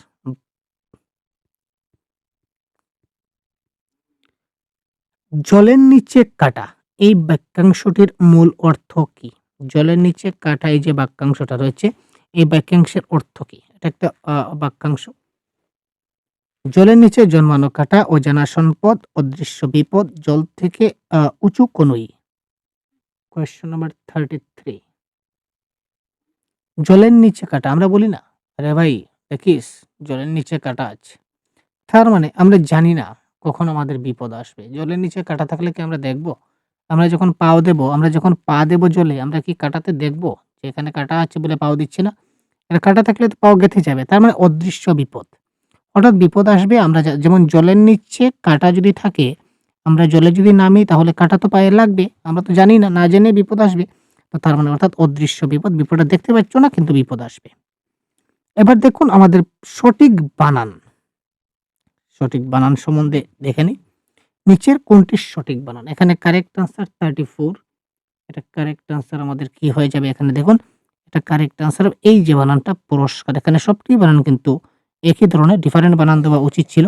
জলের নিচে কাটা, এই বাক্যাংশটির মূল অর্থ কি? জলের নিচে কাটা, এই যে বাক্যাংশটা রয়েছে, এই বাক্যাংশের অর্থ কি? এটা একটা বাক্যাংশ। জলের নিচে জন্মানো কাটা, অজানা সম্পদ, অদৃশ্য বিপদ, জল থেকে উঁচু কনুই। Question number 33। জলের নিচে কাটা, আমরা বলি না, আরে ভাই দেখিস জলের নিচে কাটা আছে। তার মানে আমরা জানি না কখন আমাদের বিপদ আসবে। জলের নিচে কাটা থাকলে কি আমরা দেখব? আমরা যখন পা দেব জলে, আমরা কি কাটাতে দেখব যে এখানে কাটা আছে বলে পাও দিচ্ছি না? এটা কাটা থাকলে তো পাও গেঁথে যাবে। তার মানে অদৃশ্য বিপদ। হঠাৎ বিপদ আসবে, আমরা যেমন জলের নিচে কাটা যদি থাকে, আমরা জলে যদি নামি তাহলে কাঁটা তো পায়ে লাগবে, আমরা তো জানি না, না জেনে বিপদ আসবে। তো তার মানে অর্থাৎ অদৃশ্য বিপদ, বিপদটা দেখতে পাচ্ছ না কিন্তু বিপদ আসবে। এবার দেখুন আমাদের সঠিক বানান, সঠিক বানান সম্বন্ধে দেখে নিই। নিচের কোনটি সঠিক বানান? এখানে কারেক্ট আনসার 34, এটা কারেক্ট আনসার আমাদের কি হয়ে যাবে? এখানে দেখুন এটা কারেক্ট আনসার, এই যে বানানটা পুরস্কার, এখানে সবটি বানান কিন্তু একই ধরনের, ডিফারেন্ট বানান দেওয়া উচিত ছিল।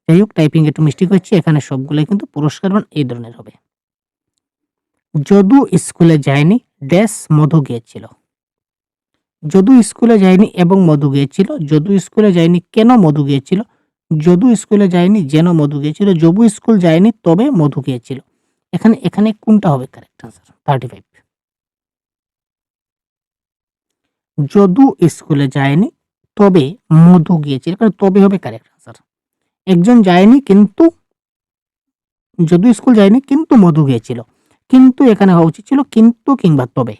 যাই হোক টাইপিং একটু মিস্টেক হচ্ছে, এখানে সবগুলোই কিন্তু পুরস্কার বানান এই ধরনের হবে। যদু স্কুলে যায়নি ড্যাশ মধু গিয়েছিল। যদু স্কুলে যায়নি এবং মধু গিয়েছিল। যদু স্কুলে যায়নি কেন মধু গিয়েছিল? যদু স্কুলে যায়নি যেন মধু গিয়েছিল। যবু স্কুল যায়নি তবে মধু গিয়েছিল। এখানে এখানে কোনটা হবে কারেক্ট আনসার? 35। যদু স্কুলে যায়নি তবে মধু গিয়েছিল, কারণ তবে হবে কারেক্ট আনসার। একজন যায়নি কিন্তু, যদু স্কুল যায়নি কিন্তু মধু গিয়েছিল, কিন্তু এখানে হওয়া উচিত ছিল কিন্তু কিংবা তবে।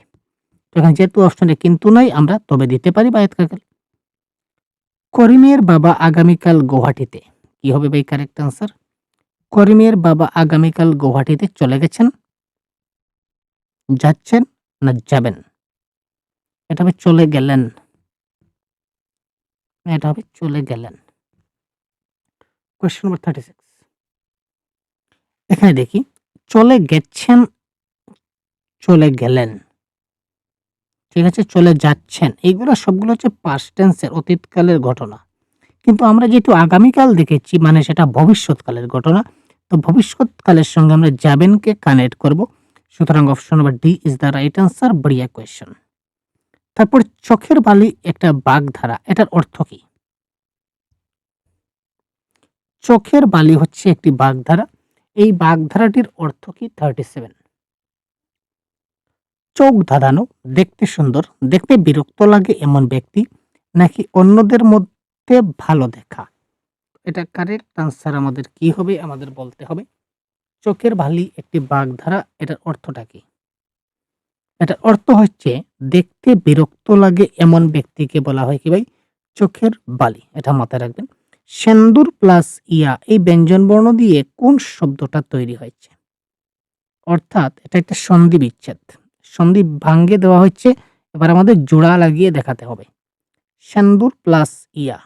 তো এখানে যেহেতু অপশনে কিন্তু নাই, আমরা তবে দিতে পারি বা এতকাল। করিমের বাবা আগামীকাল গুয়াহাটিতে, কি হবে ভাই কারেক্ট আনসার? করিমের বাবা আগামীকাল গুয়াহাটিতে চলে গেছেন, যাচ্ছেন না যাবেন? এটা হবে চলে গেলেন, এটা হবে চলে গেলেন। কোয়েশ্চেন নম্বর 36, এখানে দেখি চলে গেছেন, চলে গেলেন, ঠিক আছে, চলে যাচ্ছেন, এইগুলো সবগুলো হচ্ছে পাস্ট টেন্সের অতীতকালের ঘটনা। কিন্তু আমরা যেহেতু আগামীকাল দেখেছি মানে সেটা ভবিষ্যৎকালের ঘটনা, তো ভবিষ্যৎকালের সঙ্গে আমরা যাবেনকে কানেক্ট করব। সুতরাং option number D is the right answer. বড়িয়া কোয়েশ্চেন। তারপর চোখের বালি একটা বাগধারা, এটার অর্থ কি? চোখের বালি হচ্ছে একটি বাগধারা, এই বাগধারাটির অর্থ কি? 37। চোখ ধাঁধানো, দেখতে সুন্দর, দেখতে বিরক্ত লাগে এমন ব্যক্তি, নাকি অন্যদের মধ্যে ভালো দেখা? এটা কারেক্ট আনসার আমাদের কি হবে? আমাদের বলতে হবে চোখের বালি একটি বাগধারা, এটার অর্থটা কি? এটার অর্থ হচ্ছে দেখতে বিরক্ত লাগে এমন ব্যক্তিকে বলা হয় কি ভাই? চোখের বালি। এটা মাথায় রাখবেন। সেন্দুর প্লাস ইয়া এই ব্যঞ্জন বর্ণ দিয়ে কোন শব্দটা তৈরি হয়েছে? অর্থাৎ এটা একটা সন্ধি বিচ্ছেদ, সন্ধি ভাঙ্গে দেওয়া হচ্ছে, এবার আমাদের জোড়া লাগিয়ে দেখাতে হবে। সেন্দুর প্লাস ইয়া,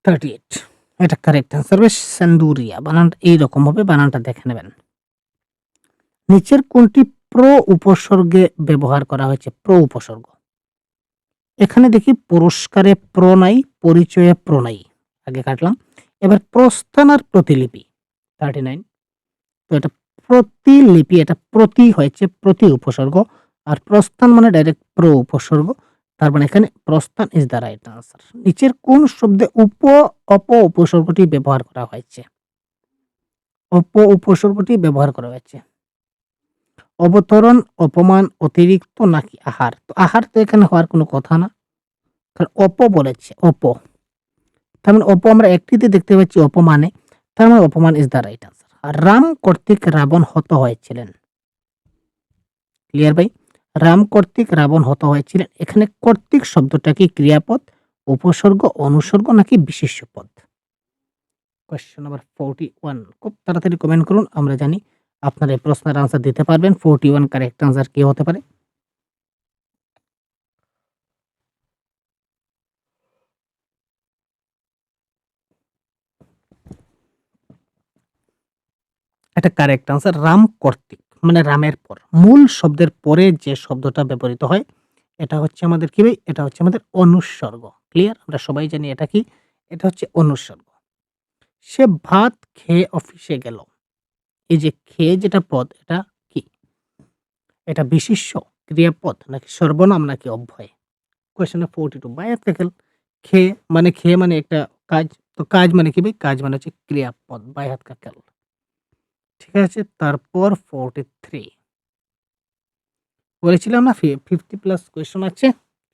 থার্টি এইট, এটা কারেক্ট আনসার। বেশ, সেন্দুরিয়া বানানটা এইরকম হবে, বানানটা দেখে নেবেন। নিচের কোনটি প্র উপসর্গে ব্যবহার করা হয়েছে? প্র উপসর্গ, এখানে দেখি পুরস্কারে প্র নাই, পরিচয়ে প্র নাই, আগে কাটলাম। এবার প্রস্থান আর প্রতিলিপি 39, তো এটা প্রতিলিপি, এটা প্রতি হয়েছে, প্রতি উপসর্গ, আর প্রস্থান মানে ডাইরেক্ট প্র উপসর্গ, তার মানে এখানে প্রস্থান ইজ দ্য রাইট আনসার। নিচের কোন শব্দে অপ উপসর্গটি ব্যবহার করা হয়েছে? অপ উপসর্গটি ব্যবহার করা হয়েছে। অবতরণ, অপমান, অতিরিক্ত নাকি আহার? তো আহার তো এখানে হওয়ার কোনো কথা না, কারণ অপ বলেছে, অপ, তার মানে অপ আমরা একটিতে দেখতে পাচ্ছি অপমানে, তার মানে অপমান ইজ দ্য রাইট আনসার। আর রাম কর্তৃক রাবণ হত হয়েছিলেন, ক্লিয়ার ভাই? রাম কর্তৃক রাবণ হত হয়েছিলেন, এখানে কর্তৃক শব্দটা কি ক্রিয়াপদ, উপসর্গ, অনুসর্গ নাকি বিশেষ্য পদ? কোয়েশ্চেন নাম্বার 41, খুব তাড়াতাড়ি কমেন্ট করুন, আমরা জানি আপনারা এই প্রশ্নের আনসার দিতে পারবেন। 41 কারেক্ট আনসার কি হতে পারে? এটা কারেক্ট আনসার। রাম কর্তৃক মানে রামের পর, মূল শব্দের পরে যে শব্দটা ব্যবহৃত হয় এটা হচ্ছে আমাদের কি ভাই? এটা হচ্ছে আমাদের অনুসর্গ। ক্লিয়ার? আমরা সবাই জানি এটা কি? এটা হচ্ছে অনুসর্গ। সে ভাত খেয়ে অফিসে গেল, এই যে খেয়ে যেটা পদ, এটা কি? এটা বিশেষ্য, ক্রিয়াপদ নাকি সর্বনাম নাকি অব্যয়? কোয়েশ্চেন 42, বায়াতকাল। খেয়ে মানে একটা কাজ, তো কাজ মানে কি ভাই? কাজ মানে হচ্ছে ক্রিয়াপদ, বায়াতকাল। ঠিক আছে, তারপর 43 বলেছিলাম না 50 প্লাস কোয়েশ্চন আছে,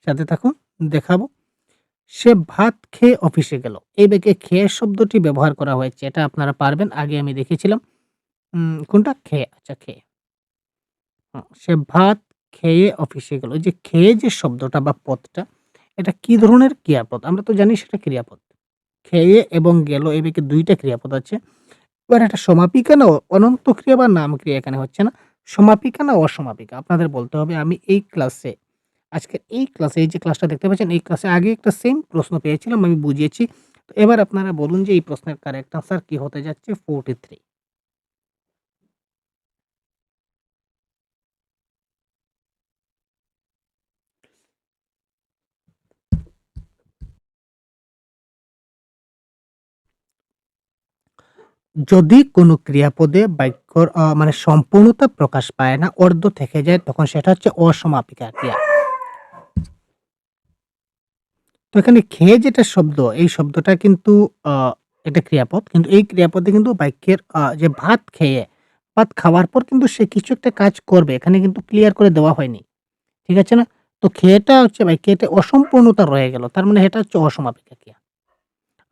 সাথে থাকুন দেখাবো। সে ভাত খেয়ে অফিসে গেল, এই ব্যাগে খেয়ে শব্দটি ব্যবহার করা হয়েছে, এটা আপনারা পারবেন, আগে আমি দেখেছিলাম। কোনটা? খেয়ে, আচ্ছা খেয়ে। সে ভাত খেয়ে অফিসে গেল, যে খেয়ে যে শব্দটা বা পদটা, এটা কি ধরনের ক্রিয়াপদ? আমরা তো জানি সেটা ক্রিয়াপদ। খেয়ে এবং গেল এই বাক্যে ২ টা ক্রিয়াপদ আছে। এবার এটা সমাপিকা না অনন্ত ক্রিয়া বা নাম ক্রিয়া এখানে হচ্ছে না। সমাপিকা না অসমাপিকা? আপনাদের বলতে হবে। আমি এই ক্লাসে আজকের এই ক্লাসে এই যে ক্লাসটা দেখতে পাচ্ছেন এই ক্লাসে আগে একটা সেম প্রশ্ন পেয়েছিলাম, আমি বুঝিয়েছি। তো এবার আপনারা বলুন যে এই প্রশ্নের কারেক্ট আনসার কি হতে যাচ্ছে? 43। যদি কোনো ক্রিয়াপদে বাক্যর মানে সম্পূর্ণতা প্রকাশ পায় না, অর্ধ থেকে যায়, তখন সেটা হচ্ছে অসমাপিকা ক্রিয়া। তো এখানে খেয়ে যেটা শব্দ, এই শব্দটা কিন্তু আ একটা ক্রিয়াপদ। কিন্তু এই ক্রিয়াপদে কিন্তু বাক্যের যে ভাত খেয়ে, ভাত খাওয়ার পর কিন্তু সে কিছু একটা কাজ করবে। এখানে কিন্তু ক্লিয়ার করে দেওয়া হয়নি। ঠিক আছে না? তো খেয়েটা হচ্ছে বাক্যে এটা অসম্পূর্ণতা রয়ে গেল। তার মানে এটা হচ্ছে অসমাপিকা ক্রিয়া।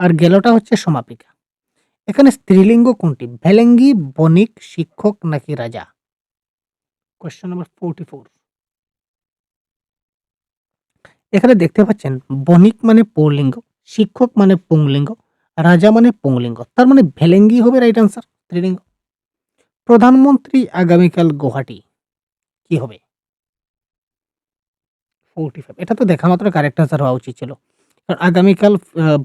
আর গেলটা হচ্ছে সমাপিকা। এখানে স্ত্রীলিঙ্গ কোনটি? ভেলেঙ্গি, বণিক, শিক্ষক নাকি রাজা? Question number 44। এখানে দেখতে পাচ্ছেন বণিক মানে পুল্লিঙ্গ, শিক্ষক মানে পুংলিঙ্গ, রাজা মানে পুংলিঙ্গ। তার মানে ভেলেঙ্গি হবে রাইট আনসার, স্ত্রীলিঙ্গ। প্রধানমন্ত্রী আগামীকাল গুয়াহাটি কি হবে? 45। এটা তো দেখা মাত্র কারেক্ট আনসার হওয়া উচিত ছিল। কারণ আগামীকাল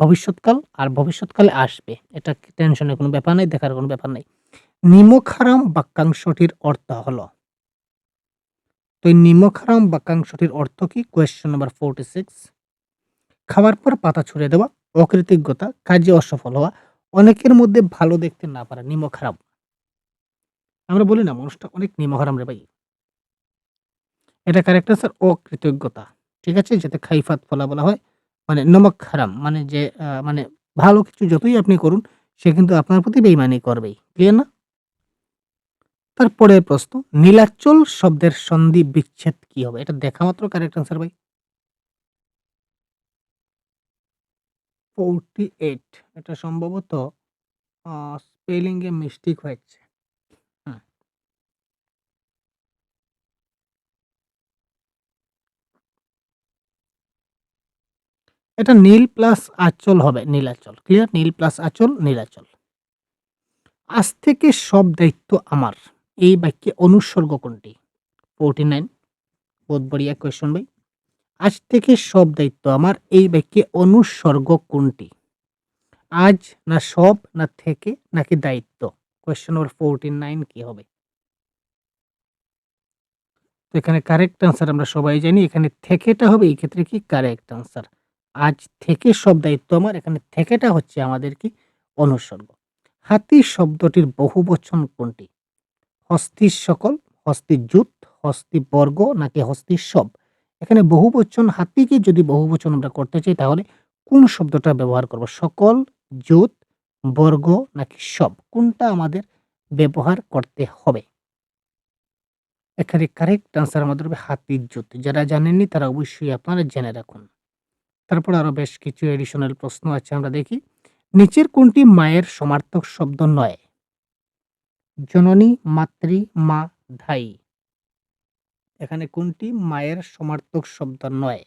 ভবিষ্যৎকাল আর ভবিষ্যৎকালে আসবে। এটা টেনশনের কোনো ব্যাপার নাই, দেখার কোনো ব্যাপার নাই। নিমকহারাম বাক্যাংশটির অর্থ হলো? তো এই নিমকহারাম বাক্যাংশটির অর্থ কি? Question number 46। খাওয়ার পর পাতা ছুঁড়ে দেওয়া, অকৃতজ্ঞতা, কাজে অসফল হওয়া, অনেকের মধ্যে ভালো দেখতে না পারা, নিমকহারাম। আমরা বলি না মানুষটা অনেক নিমকহারাম রে ভাই। এটা কারেক্ট আনসার অকৃতজ্ঞতা। ঠিক আছে? যাতে খাইফাত ফলা বলা হয়। মানে নমক হারাম মানে যে মানে ভালো কিছু যতই আপনি করুন সে কিন্তু আপনার প্রতি বেইমানি করবেই। ক্লিয়ার না? তারপরের প্রশ্ন, নীলাচল শব্দের সন্ধি বিচ্ছেদ কি হবে? এটা দেখা মাত্র কারেক্ট আনসার ভাই। 48। এটা সম্ভবত স্পেলিং এ মিস্টেক হয়েছে। হুম। এটা নীল প্লাস আঁচল হবে, নীলাচল। ক্লিয়ার? নীল প্লাস আঁচল, নীলাচল। আজ থেকে সব দায়িত্ব আমার। এই বাক্যে অনুসর্গ কোনটি? 49। বহুত বড়িয়া কোয়েশ্চন ভাই। আজ থেকে সব দায়িত্ব আমার, এই বাক্যে অনুসর্গ কোনটি? আজ না সব না থেকে নাকি দায়িত্ব? কোয়েশ্চন নম্বর 49 কি হবে? তো এখানে কারেক্ট আনসার আমরা সবাই জানি। এখানে থেকেটা হবে এই ক্ষেত্রে কি কারেক্ট আনসার। আজ থেকে সব দায়িত্ব আমার, এখানে থেকেটা হচ্ছে আমাদের কি অনুসর্গ। হাতি শব্দটির বহুবচন কোনটি? হস্তির সকল, হস্তির জুত, হস্তি বর্গ নাকি হস্তির সব? এখানে বহুবচন হাতিকে যদি বহুবচন আমরা করতে চাই তাহলে কোন শব্দটা ব্যবহার করব? সকল, জুত, বর্গ নাকি সব? কোনটা আমাদের ব্যবহার করতে হবে? এখানে কারেক্ট আনসার আমাদের হবে হাতির জুত। যারা জানেননি তারা অবশ্যই আপনারা জেনে রাখুন। তারপর আরো বেশ কিছু এডিশনাল প্রশ্ন আছে, আমরা দেখি। নিচের কোনটি মায়ের সমার্থক শব্দ নয়? জননী, মাতৃ, মা, ধাই। এখানে কোনটি মায়ের সমার্থক শব্দ নয়?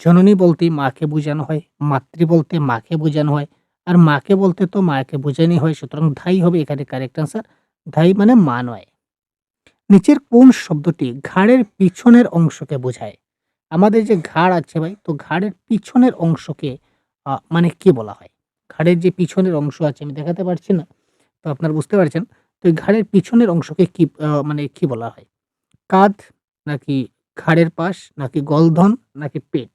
জননী বলতে মাকে বোঝানো হয়, মাতৃ বলতে মাকে বোঝানো হয়, আর মাকে বলতে তো মাকে বোঝানোই হয়। সুতরাং ধাই হবে এখানে কারেক্ট আনসার। ধাই মানে মা নয়। নিচের কোন শব্দটি ঘাড়ের পিছনের অংশকে বোঝায়? আমাদের যে ঘাড় আছে ভাই, তো ঘাড়ের পিছনের অংশকে মানে কি বলা হয়? ঘাড়ের যে পিছনের অংশ আছে আমি দেখাতে পারছি না। তো আপনারা বুঝতে পারছেন। তো এই ঘাড়ের পিছনের অংশকে কি মানে কি বলা হয়? কাঁধ নাকি ঘাড়ের পাশ নাকি গলধন নাকি পেট?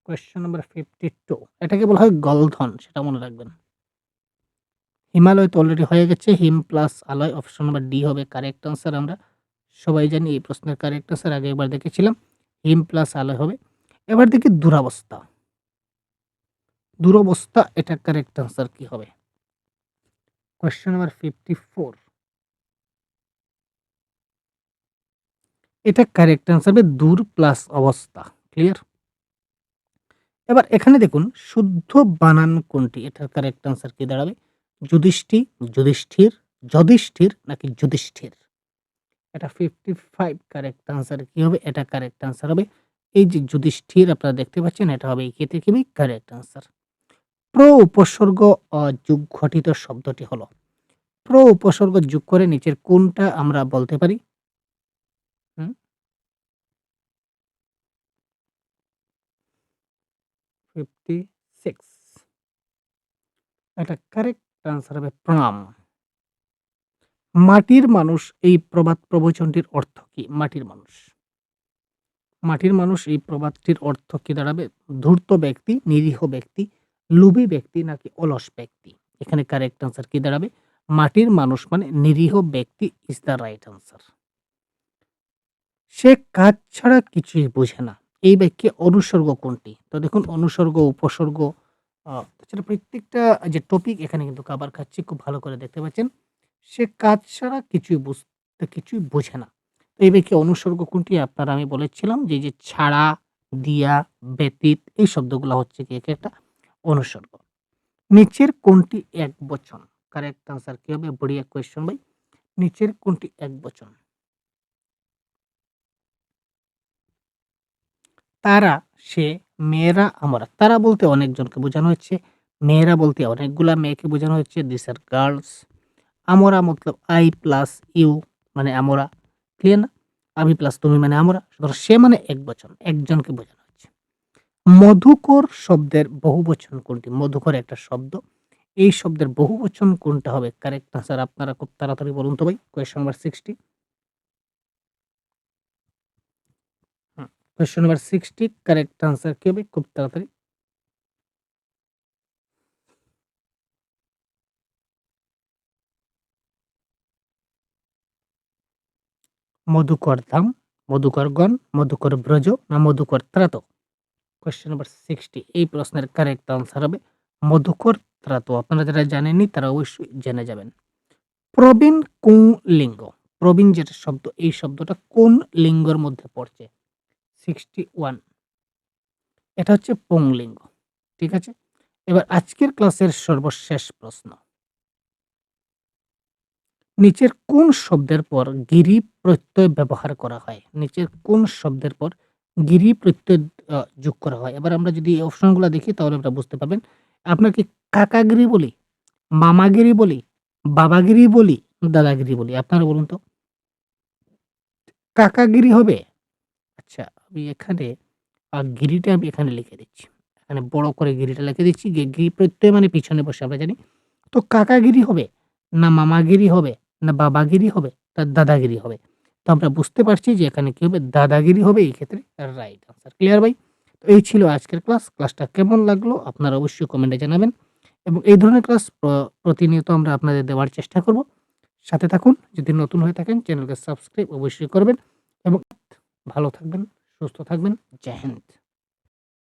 Question number 52। এটাকে বলা হয় গলধন, সেটা মনে রাখবেন। হিমালয় তো অলরেডি হয়ে গেছে। হিম প্লাস আলয়, অপশন নাম্বার ডি হবে কারেক্ট আনসার। আমরা সবাই জানি এই প্রশ্নের কারেক্ট আনসার আগে একবার দেখেছিলাম। হিম প্লাস আলয় হবে। এবার দেখি দুরাবস্থা। দুরবস্থা এটা কারেক্ট আনসার কি হবে? Question number 54। এটা কারেক্ট আনসার হবে দূর প্লাস অবস্থা। ক্লিয়ার? এবার এখানে দেখুন শুদ্ধ বানান কোনটি? এটার কারেক্ট আনসার কি দাঁড়াবে? যুধিষ্ঠি, যুধিষ্ঠির, যধিষ্ঠির নাকি যুধিষ্ঠির? এটা 55 কারেক্ট আনসার কি হবে? এটা কারেক্ট আনসার হবে এই যে যুধিষ্ঠির আপনারা দেখতে পাচ্ছেন, এটা হবে এই ক্ষেত্রে কি কারেক্ট আনসার। প্র উপসর্গ যোগ গঠিত শব্দটি হলো, প্র উপসর্গ যোগ করে নিচের কোনটা আমরা বলতে পারি? হুম 56, এটা কারেক্ট আনসার হবে প্রণাম। মাটির মানুষ এই প্রবাদ প্রবচনটির অর্থ কি? মাটির মানুষ, মাটির মানুষ এই প্রবাদটির অর্থ কি দাঁড়াবে? ধূর্ত ব্যক্তি, নিরীহ ব্যক্তি, লোভী ব্যক্তি নাকি অলস ব্যক্তি? এখানে কারেক্ট আনসার কি দাঁড়াবে? মাটির মানুষ মানে নিরীহ ব্যক্তি ইজ দ্য রাইট আনসার। সে কাজ ছাড়া কিছুই বোঝে না, এই বাক্যে অনুসর্গ কোনটি? তো দেখুন অনুসর্গ, উপসর্গ তাছাড়া প্রত্যেকটা যে টপিক এখানে কিন্তু কভার খাচ্ছি, খুব ভালো করে দেখতে পাচ্ছেন। সে কাজ ছাড়া কিছুই বোঝে না। তো এই বাক্যে অনুসর্গ কোনটি? আপনারা আমি বলেছিলাম যে, যে ছাড়া, দিয়া, ব্যতীত এই শব্দগুলা হচ্ছে কি একটা অনুসর্গ। নিচের কোনটি একবচন? কারেক্ট আনসার কি হবে? বড়িয়া কোয়েশ্চন ভাই। নিচের কোনটি একবচন? তারা, সে, মেয়েরা, আমরা। তারা বলতে অনেকজনকে বোঝানো হচ্ছে। মেয়েরা বলতে অনেকগুলা মেয়েকে বোঝানো হচ্ছে। This are girls. আমরা মতলব আই প্লাস ইউ মানে আমরা। ক্লিয়ার না? আমি প্লাস তুমি মানে আমরা। সুতরাং সে মানে একবচন, একজনকে বোঝানো হচ্ছে। মধুকর শব্দের বহুবচন কোনটি? মধুকর একটা শব্দ। এই শব্দের বহুবচন কোনটা হবে? কারেক্ট আনসার আপনারা খুব তাড়াতাড়ি বলুন তো ভাই। Question number 60। Question number 60 correct answer কি হবে? খুব তাড়াতাড়ি। মধুকর ধাম, মধুকর গণ, মধুকর ব্রজ না মধুকর ত্রাত? কোয়েশ্চেন নাম্বার 60 এই প্রশ্নের কারেক্ট আনসার হবে মধুকর ত্রাত। আপনারা যারা জানেননি তারা অবশ্যই জেনে যাবেন। প্রবীণ কোন লিঙ্গ? প্রবীণ যেটা শব্দ, এই শব্দটা কোন লিঙ্গের মধ্যে পড়ছে? 61, এটা হচ্ছে পুংলিঙ্গ। ঠিক আছে, এবার আজকের ক্লাসের সর্বশেষ প্রশ্ন। নিচের কোন শব্দের পর গিরি প্রত্যয় ব্যবহার করা হয়? নিচের কোন শব্দের পর গিরি প্রত্যয় যোগ করা হয়? এবার আমরা যদি এই অপশনগুলো দেখি তাহলে আমরা বুঝতে পারবেন। আপনাকে কাকাগিরি বলি, মামাগিরি বলি, বাবাগিরি বলি, দাদাগিরি বলি? আপনারা বলুন তো। কাকাগিরি হবে। আচ্ছা, আমি এখানে গিরিটা আমি এখানে লিখে দিচ্ছি। এখানে বড় করে গিরিটা লিখে দিচ্ছি। গিরি প্রত্যয় মানে পিছনে বসে, আমরা জানি। তো কাকাগিরি হবে, না মামাগিরি হবে, না বাবাগিরি হবে, না দাদাগিরি হবে? তো আমরা বুঝতে পারছি যে এখানে কি হবে? দাদাগিরি হবে এই ক্ষেত্রে রাইট আনসার। ক্লিয়ার ভাই? তো এই ছিল আজকের ক্লাস। ক্লাসটা কেমন লাগলো আপনারা অবশ্যই কমেন্টে জানাবেন এবং এই ধরনের ক্লাস প্রতিনিয়ত আমরা আপনাদের দেওয়ার চেষ্টা করব। সাথে থাকুন। যদি নতুন হয়ে থাকেন চ্যানেলকে সাবস্ক্রাইব অবশ্যই করবেন এবং ভালো থাকবেন, সুস্থ থাকবেন। জয় হিন্দ।